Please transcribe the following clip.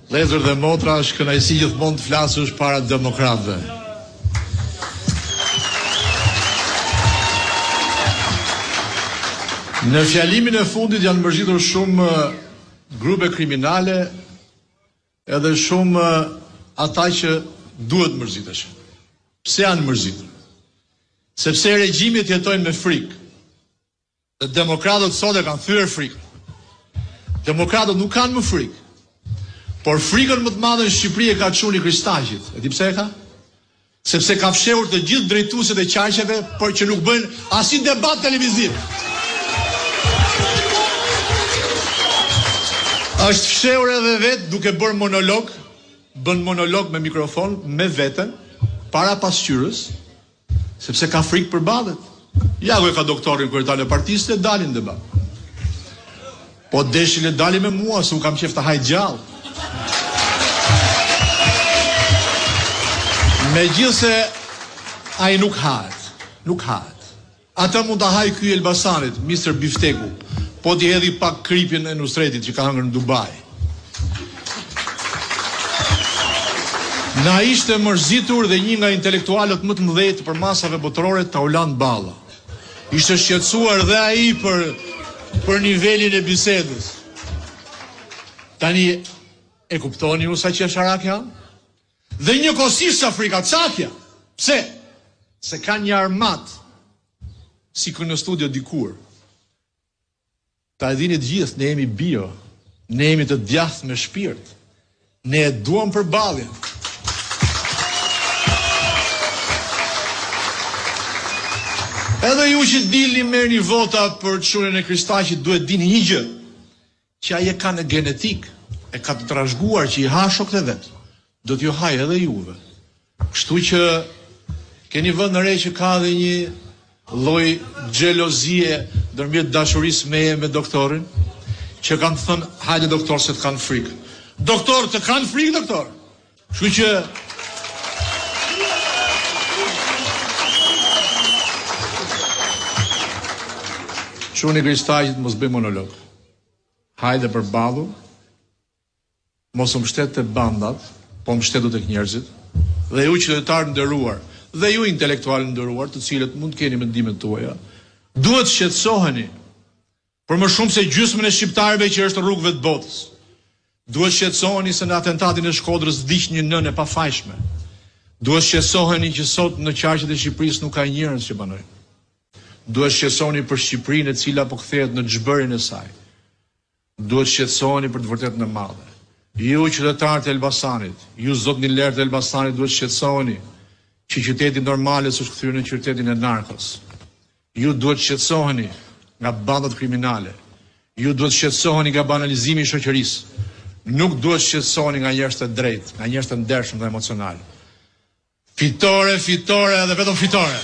Vëllezër dhe motra, është kënaqësi gjithmonë të flasësh para demokratëve. Në fjalimin e fundit janë mërzitur shumë grupe kriminale edhe shumë ata që duhet mërziteshin. Pse janë mërzitur? Sepse regjimit jetojnë me frikë. Dhe demokratët sot e kanë thyer frikën. Demokratët nuk kanë më frikë. Por frikën më të madhe në Shqipëri e ka çuni Kristaqit. E di pse e ka? Sepse ka fshehur të gjithë drejtuesit e qarqeve, por që nuk bëjnë asnjë debat televiziv. Është fshehur edhe vetë duke bërë monolog, bën monolog me mikrofon, me veten, para pasqyrës, sepse ka frikë për ballet. Ja ku e ka doktorin kryetarin e partisë e dalin debat. Po deshin e dalin me mua, se u kam qef të haj gjallë. Megjithse ai nuk hahet. Ata mund ta haj ky Elbasanit, Mr. Bifteku, po t'i hedhi pak kripin e Nusretit që ka hëngrë në Dubai. Na ishte mërzitur dhe një nga intelektualët më të mëdhenj për masave botërore, Taulant Balla. Ishte shqetësuar dhe ai për nivelin e bisedës. Tani e kuptoni ju sa qesharak janë? Dhe njëkohësisht Afrika Çakja. Pse? Se ka një armat si në studio dikur. Ta e dini të gjithë, ne jemi bio, ne jemi të djathtë me shpirt. Ne e duam përballjen. Edhe ju që dilni merrni vota për çunën e Kristaqit, duhet dini një gjë, që ai e ka në genetik, e ka të trashëguar që i ha shokët e vet. Do t'ju haj edhe juve. Kështu që keni vënë në re që ka edhe një lloj xhelozie ndërmjet dashurisë meje me doktorin, që kanë thënë, hajde doktor se të kanë frikë. Doktor, të kanë frikë, doktor. Kështu që çuni Kristaqit mos bëj monolog. Hajde përballu. Mos u mbështet te bandat, po mbështetu tek njerëzit. Dhe ju qytetarë nderuar, dhe ju intelektualë nderuar, të cilët mund të keni mendimet tuaja, duhet shqetësoheni për më shumë se gjysmën e shqiptarëve që është rrugëve të botës. Duhet shqetësoheni se në atentatin e Shkodrës vdiq një nënë e pafajshme. Duhet shqetësoheni që sot në qarqet e Shqipërisë nuk ka njerëz që banojnë. Duhet shqetësoheni për Shqipërinë e cila po kthehet në xhbërin e saj. Duhet shqetësoheni për të vërtetën e madhe. Ju qytetarët e Elbasanit, ju zotënilert e Elbasanit duhet shqetësoheni që qyteti normale s'është kthyer në qytetin e narkos. Ju duhet shqetësoheni nga bandat kriminale. Ju duhet shqetësoheni nga banalizimi i shoqërisë. Nuk duhet shqetësoheni nga njerëz të drejtë, nga njerëz të ndershëm dhe emocional. Fitore, fitore dhe vetëm fitore.